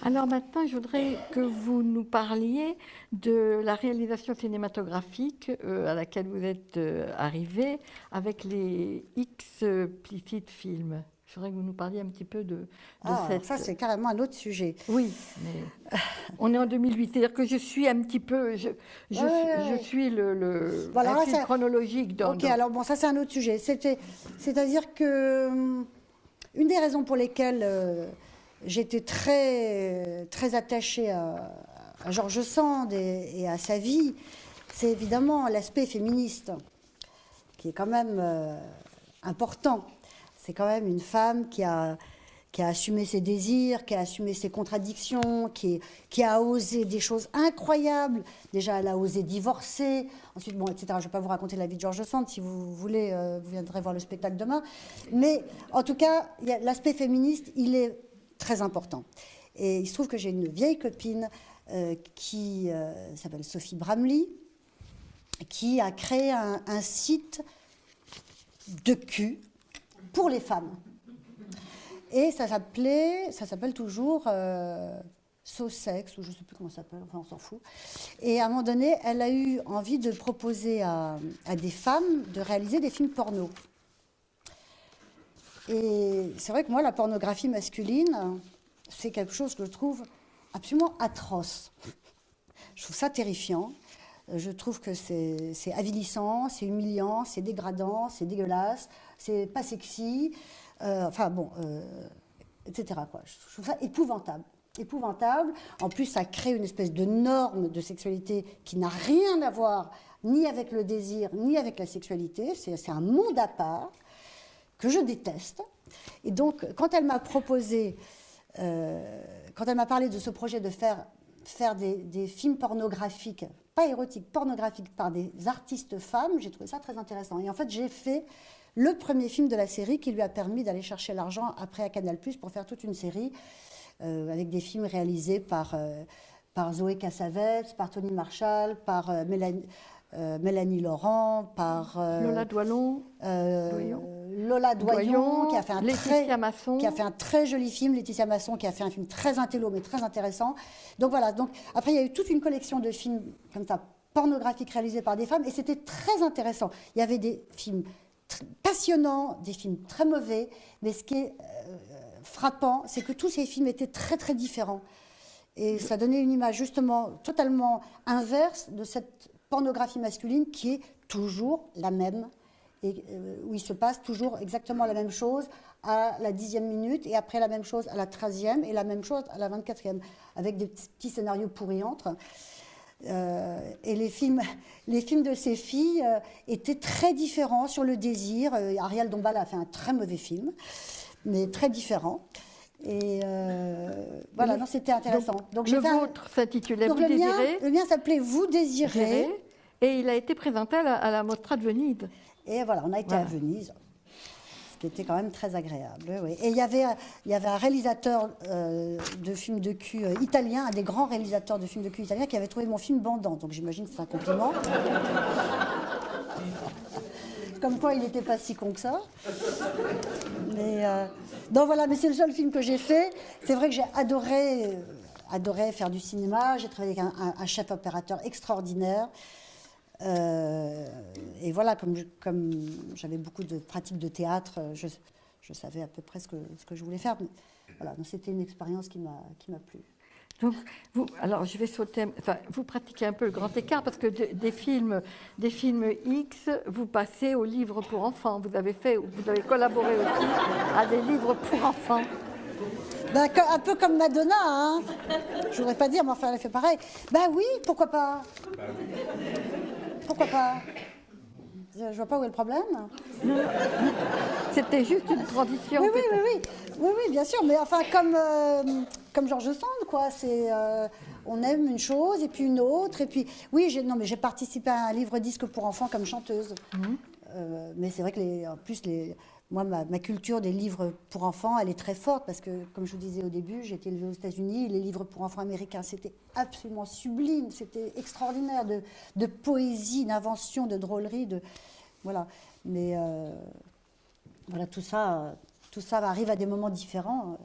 Alors maintenant, je voudrais que vous nous parliez de la réalisation cinématographique à laquelle vous êtes arrivé avec les explicit films. Je voudrais que vous nous parliez un petit peu de cette... Ça, c'est carrément un autre sujet. Oui, mais on est en 2008, c'est-à-dire que je suis un petit peu... Je suis voilà, un fil chronologique. Ok, alors bon, ça c'est un autre sujet. C'est-à-dire que une des raisons pour lesquelles... j'étais très attachée à George Sand et à sa vie, c'est évidemment l'aspect féministe, qui est quand même important. C'est quand même une femme qui a assumé ses désirs, qui a assumé ses contradictions, qui a osé des choses incroyables. Déjà, elle a osé divorcer, ensuite, bon, etc. Je ne vais pas vous raconter la vie de George Sand, si vous voulez, vous viendrez voir le spectacle demain. Mais en tout cas, l'aspect féministe, il est très important. Et il se trouve que j'ai une vieille copine qui s'appelle Sophie Bramley, qui a créé un site de cul pour les femmes. Et ça s'appelle toujours So-Sex, ou je ne sais plus comment ça s'appelle, enfin on s'en fout. Et à un moment donné, elle a eu envie de proposer à des femmes de réaliser des films porno. Et c'est vrai que moi, la pornographie masculine, c'est quelque chose que je trouve absolument atroce. Je trouve ça terrifiant. Je trouve que c'est avilissant, c'est humiliant, c'est dégradant, c'est dégueulasse, c'est pas sexy, etc. quoi. Je trouve ça épouvantable. Épouvantable. En plus, ça crée une espèce de norme de sexualité qui n'a rien à voir ni avec le désir, ni avec la sexualité. C'est un monde à part que je déteste. Et donc, quand elle m'a proposé, quand elle m'a parlé de ce projet de faire des films pornographiques, pas érotiques, pornographiques, par des artistes femmes, j'ai trouvé ça très intéressant. Et en fait, j'ai fait le premier film de la série qui lui a permis d'aller chercher l'argent après à Canal+, pour faire toute une série avec des films réalisés par Zoé Cassavetes, par Tony Marshall, par Mélanie Laurent, par Lola Doyon, qui a fait un très joli film, Laetitia Masson, qui a fait un film très intello, mais très intéressant. Donc voilà, après il y a eu toute une collection de films comme ça, pornographiques réalisés par des femmes, et c'était très intéressant. Il y avait des films passionnants, des films très mauvais, mais ce qui est frappant, c'est que tous ces films étaient très très différents. Et ça donnait une image justement totalement inverse de cette pornographie masculine qui est toujours la même, et où il se passe toujours exactement la même chose à la 10e minute, et après la même chose à la 13e, et la même chose à la 24e, avec des petits scénarios pourris entre. Et les films de ces filles étaient très différents sur le désir. Ariel Dombal a fait un très mauvais film, mais très différent. Et voilà, non, c'était intéressant. Donc le vôtre s'intitulait Vous désirez. Le mien s'appelait Vous désirez. Et il a été présenté à la Mostra de Venise. Et voilà, on a été à Venise. qui était quand même très agréable. Oui. Et il y avait un réalisateur de films de cul italien, un des grands réalisateurs de films de cul italiens, qui avait trouvé mon film bandant. Donc j'imagine que c'est un compliment. Comme quoi, il n'était pas si con que ça. Mais donc voilà, mais c'est le seul film que j'ai fait. C'est vrai que j'ai adoré faire du cinéma. J'ai travaillé avec un chef opérateur extraordinaire. Et voilà, comme j'avais beaucoup de pratiques de théâtre, je savais à peu près ce que je voulais faire. Mais voilà, donc c'était une expérience qui m'a plu. Donc, alors je vais sauter, enfin, vous pratiquez un peu le grand écart parce que des films X, vous passez aux livres pour enfants. Vous avez collaboré aussi à des livres pour enfants. Ben, un peu comme Madonna, hein. Je voudrais pas dire, mais enfin, elle a fait pareil. Ben oui, pourquoi pas? Pourquoi pas? Je vois pas où est le problème. C'était juste une tradition. Oui, bien sûr, mais enfin, comme George Sand, quoi. On aime une chose et puis une autre. Et puis, oui, j'ai participé à un livre-disque pour enfants comme chanteuse. Mais c'est vrai que, en plus, moi, ma culture des livres pour enfants, elle est très forte parce que, comme je vous disais au début, j'ai été élevée aux États-Unis. Les livres pour enfants américains, c'était absolument sublime, c'était extraordinaire de poésie, d'invention, de drôlerie, voilà. Mais voilà, tout ça arrive à des moments différents.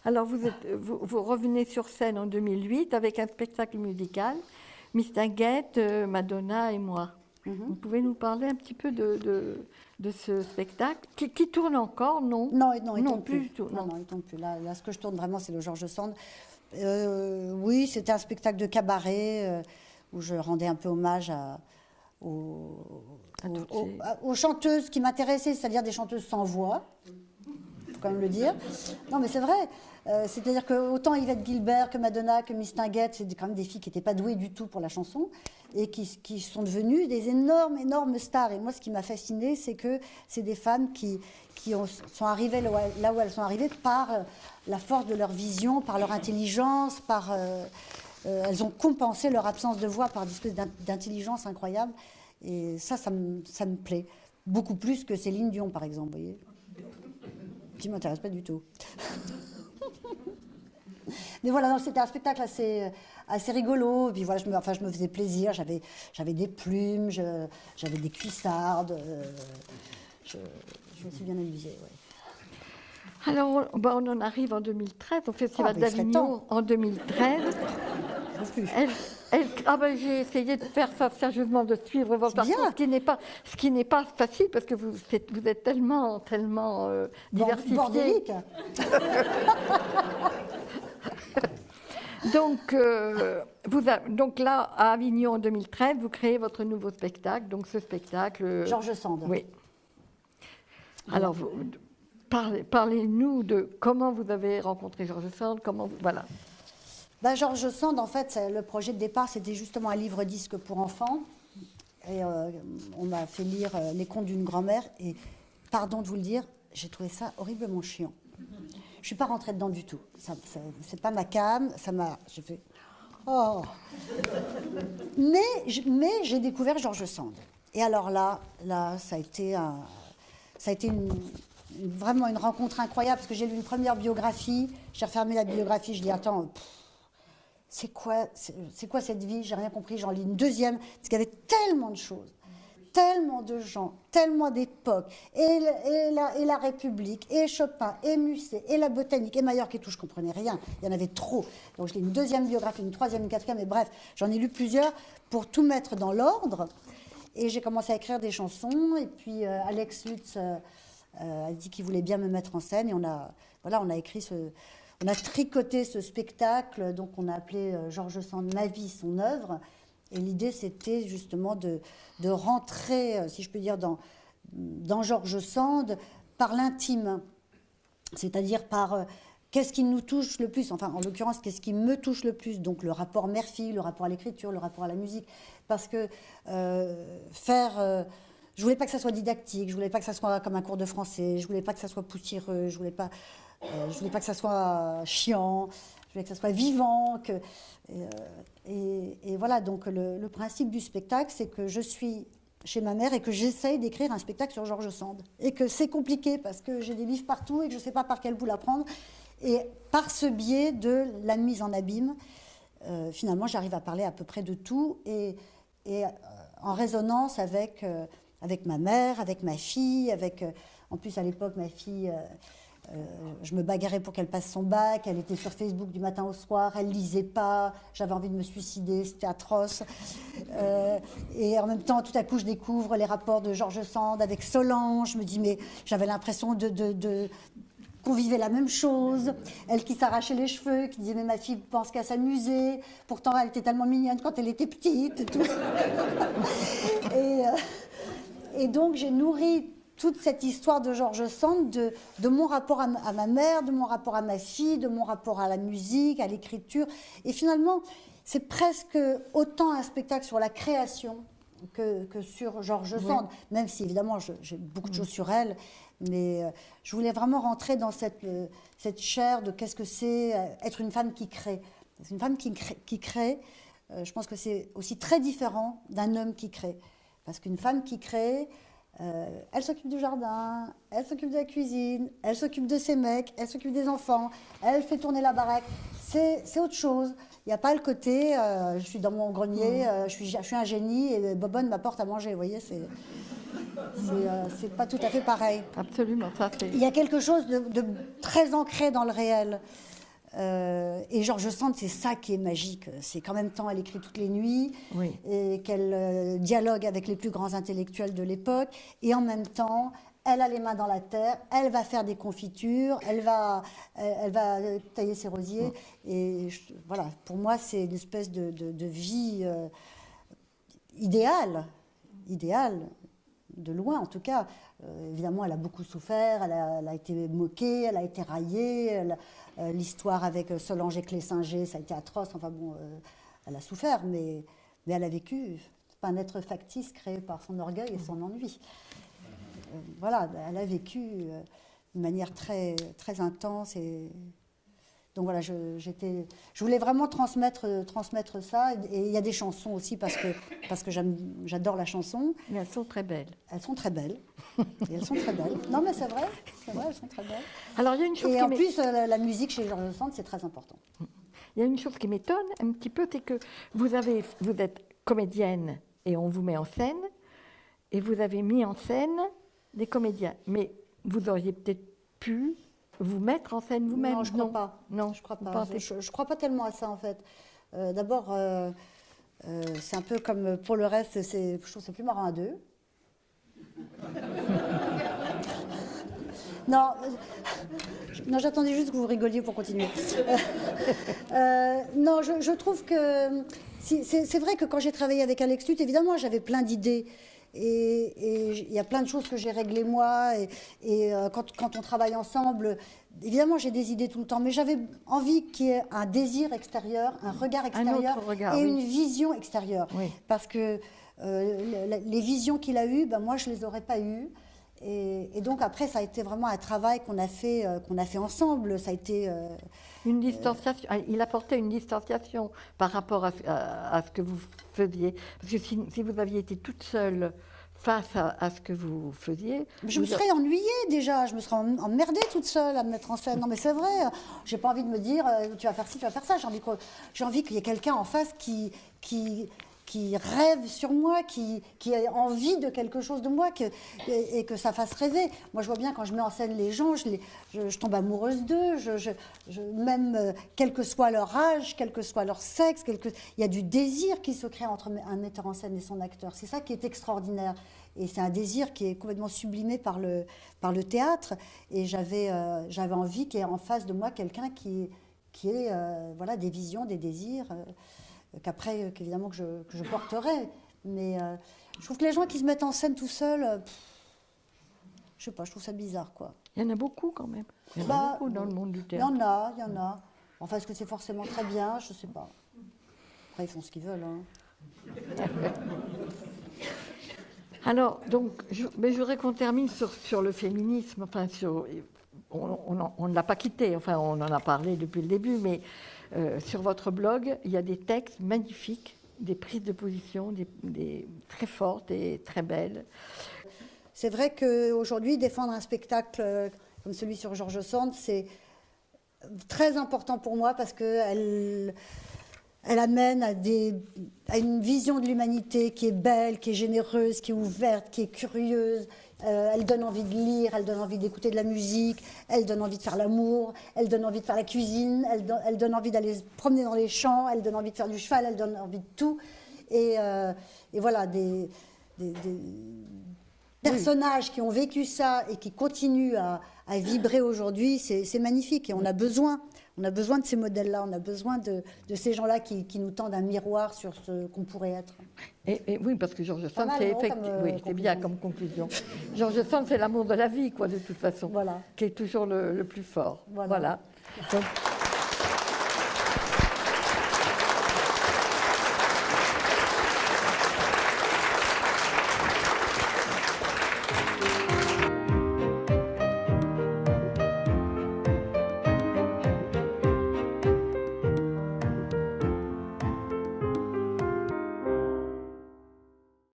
Alors, vous revenez sur scène en 2008 avec un spectacle musical, Mistinguett, Madonna et moi. Vous pouvez nous parler un petit peu de ce spectacle qui tourne encore, non? Non, il tourne plus. Du tout. Non, il tourne plus. Là, ce que je tourne vraiment, c'est le George Sand. Oui, c'était un spectacle de cabaret où je rendais un peu hommage aux chanteuses qui m'intéressaient, c'est-à-dire des chanteuses sans voix. Faut quand même le dire. Non, mais c'est vrai. C'est-à-dire que autant Yvette Gilbert que Madonna, que Mistinguett, c'est quand même des filles qui n'étaient pas douées du tout pour la chanson et qui sont devenues des énormes stars. Et moi, ce qui m'a fascinée, c'est que c'est des femmes qui sont arrivées là où elles sont arrivées par la force de leur vision, par leur intelligence, elles ont compensé leur absence de voix par des espèces d'intelligence incroyable. Et ça me plaît. Beaucoup plus que Céline Dion, par exemple, vous voyez, qui ne m'intéresse pas du tout. Mais voilà, c'était un spectacle assez rigolo. Et puis voilà, je me faisais plaisir. J'avais des plumes, j'avais des cuissardes. Je me suis bien amusée. Ouais. Alors, on en arrive en 2013, au Festival d'Avignon en 2013. J'ai essayé de faire ça sérieusement, de suivre votre parcours, ce qui n'est pas facile parce que vous êtes tellement diversifié. Bordélique. Donc là, à Avignon en 2013, vous créez votre nouveau spectacle, donc ce spectacle. George Sand. Oui. Alors, parlez-nous de comment vous avez rencontré George Sand, voilà. George Sand, en fait, le projet de départ, c'était justement un livre-disque pour enfants. Et on m'a fait lire Les contes d'une grand-mère. Et, pardon de vous le dire, j'ai trouvé ça horriblement chiant. Je ne suis pas rentrée dedans du tout. C'est pas ma came. J'ai fait... Oh. Mais j'ai découvert George Sand. Et alors là, ça a été vraiment une rencontre incroyable, parce que j'ai lu une première biographie. J'ai refermé la biographie, je dis, attends... C'est quoi cette vie? J'ai rien compris. J'en lis une deuxième, parce qu'il y avait tellement de choses, tellement de gens, tellement d'époques, et la République, et Chopin, et Musset, et la botanique, et Mallorca et tout, je comprenais rien. Il y en avait trop. Donc je lis une deuxième biographie, une troisième, une quatrième, et bref, j'en ai lu plusieurs pour tout mettre dans l'ordre. Et j'ai commencé à écrire des chansons, et puis Alex Lutz a dit qu'il voulait bien me mettre en scène, et on a écrit on a tricoté ce spectacle, donc on a appelé George Sand Ma vie, son œuvre. Et l'idée, c'était justement de rentrer, si je peux dire, dans George Sand par l'intime. C'est-à-dire par qu'est-ce qui nous touche le plus, enfin en l'occurrence, qu'est-ce qui me touche le plus. Donc le rapport mère-fille, le rapport à l'écriture, le rapport à la musique. Parce que je voulais pas que ça soit didactique, je voulais pas que ça soit comme un cours de français, je voulais pas que ça soit poussiéreux, je voulais pas que ça soit chiant, je voulais que ça soit vivant. Et voilà, donc le principe du spectacle, c'est que je suis chez ma mère et que j'essaye d'écrire un spectacle sur George Sand. Et que c'est compliqué parce que j'ai des livres partout et que je ne sais pas par quel bout la prendre. Et par ce biais de la mise en abîme, finalement, j'arrive à parler à peu près de tout et en résonance avec ma mère, avec ma fille, en plus à l'époque, ma fille... je me bagarrais pour qu'elle passe son bac, elle était sur Facebook du matin au soir, elle lisait pas, j'avais envie de me suicider, c'était atroce. Et en même temps, tout à coup, je découvre les rapports de George Sand avec Solange, je me dis, mais j'avais l'impression qu'on vivait la même chose. Elle qui s'arrachait les cheveux, qui disait, mais ma fille pense qu'à s'amuser, pourtant elle était tellement mignonne quand elle était petite. Et, tout. Et donc j'ai nourri toute cette histoire de George Sand, de mon rapport à ma mère, de mon rapport à ma fille, de mon rapport à la musique, à l'écriture. Et finalement, c'est presque autant un spectacle sur la création que sur George Sand, même si évidemment j'ai beaucoup de choses sur elle. Mais je voulais vraiment rentrer dans cette chair de qu'est-ce que c'est être une femme qui crée. Une femme qui crée, je pense que c'est aussi très différent d'un homme qui crée. Parce qu'une femme qui crée... elle s'occupe du jardin, elle s'occupe de la cuisine, elle s'occupe de ses mecs, elle s'occupe des enfants, elle fait tourner la baraque. C'est autre chose. Il n'y a pas le côté, je suis dans mon grenier, je suis un génie et Bobonne m'apporte à manger. Vous voyez, c'est pas tout à fait pareil. Absolument, ça c'est... Il y a quelque chose de très ancré dans le réel. Et George Sand, c'est ça qui est magique. C'est qu'en même temps, elle écrit toutes les nuits et qu'elle dialogue avec les plus grands intellectuels de l'époque. Et en même temps, elle a les mains dans la terre, elle va faire des confitures, elle va tailler ses rosiers. Et voilà, pour moi, c'est une espèce de vie idéale, de loin en tout cas. Évidemment, elle a beaucoup souffert, elle a été moquée, elle a été raillée. L'histoire avec Solange et Clessinger, ça a été atroce. Enfin bon, elle a souffert, mais elle a vécu. C'est pas un être factice créé par son orgueil et son ennui. Voilà, elle a vécu d'une manière très, très intense. Donc voilà, je voulais vraiment transmettre ça. Et il y a des chansons aussi parce que j'adore la chanson. Mais elles sont très belles. Elles sont très belles. Et elles sont très belles. Non, mais c'est vrai, elles sont très belles. Alors il y a une chose et en plus, la musique chez George Sand, c'est très important. Il y a une chose qui m'étonne un petit peu, c'est que vous êtes comédienne et on vous met en scène, et vous avez mis en scène des comédiens. Mais vous auriez peut-être pu vous mettre en scène vous-même. Non, je ne crois pas. Non, je crois pas. Je crois pas tellement à ça, en fait. D'abord, c'est un peu comme pour le reste, je trouve que c'est plus marrant à deux. Non, j'attendais juste que vous rigoliez pour continuer. Non, je trouve que... C'est vrai que quand j'ai travaillé avec Alex Lutz, évidemment, j'avais plein d'idées. Et il y a plein de choses que j'ai réglées moi. Et quand on travaille ensemble, évidemment, j'ai des idées tout le temps. Mais j'avais envie qu'il y ait un désir extérieur, un regard extérieur une vision extérieure. Oui. Parce que les visions qu'il a eues, ben, moi, je ne les aurais pas eues. Et donc après, ça a été vraiment un travail qu'on a fait ensemble. Ça a été une distanciation. Il apportait une distanciation par rapport à ce que vous faisiez. Parce que si vous aviez été toute seule face à ce que vous faisiez, je me serais ennuyée déjà. Je me serais emmerdée toute seule à me mettre en scène. Non, mais c'est vrai. J'ai pas envie de me dire tu vas faire ci, tu vas faire ça. J'ai envie qu'il y ait quelqu'un en face qui rêve sur moi, qui a envie de quelque chose de moi et que ça fasse rêver. Moi, je vois bien quand je mets en scène les gens, je tombe amoureuse d'eux, même quel que soit leur âge, quel que soit leur sexe, il y a du désir qui se crée entre un metteur en scène et son acteur. C'est ça qui est extraordinaire. Et c'est un désir qui est complètement sublimé par le théâtre. Et j'avais envie qu'il y ait en face de moi quelqu'un qui ait voilà, des visions, des désirs... qu'évidemment que je porterai. Mais je trouve que les gens qui se mettent en scène tout seuls, je sais pas, je trouve ça bizarre, quoi. Il y en a beaucoup quand même. Il y en a beaucoup dans le monde du théâtre. Il y en a. Enfin, est-ce que c'est forcément très bien? Je sais pas. Après, ils font ce qu'ils veulent. Hein. Alors, donc, je voudrais qu'on termine sur le féminisme. Enfin, on ne l'a pas quitté. Enfin, on en a parlé depuis le début, mais sur votre blog, il y a des textes magnifiques des prises de position très fortes et très belles. C'est vrai qu'aujourd'hui, défendre un spectacle comme celui sur George Sand, c'est très important pour moi parce qu'elle amène à une vision de l'humanité qui est belle, qui est généreuse, qui est ouverte, qui est curieuse. Elle donne envie de lire, elle donne envie d'écouter de la musique, elle donne envie de faire l'amour, elle donne envie de faire la cuisine, elle donne envie d'aller se promener dans les champs, elle donne envie de faire du cheval, elle donne envie de tout. Et voilà, des personnages qui ont vécu ça et qui continuent à vibrer aujourd'hui, c'est magnifique. Et on a besoin de ces modèles-là, on a besoin de ces gens-là qui nous tendent un miroir sur ce qu'on pourrait être. Et oui, parce que George Sand, mal, c'est non, effectivement, comme, oui, c'est bien comme conclusion. George Sand, c'est l'amour de la vie, quoi, de toute façon, Voilà. qui est toujours le plus fort. Voilà. Voilà. Donc,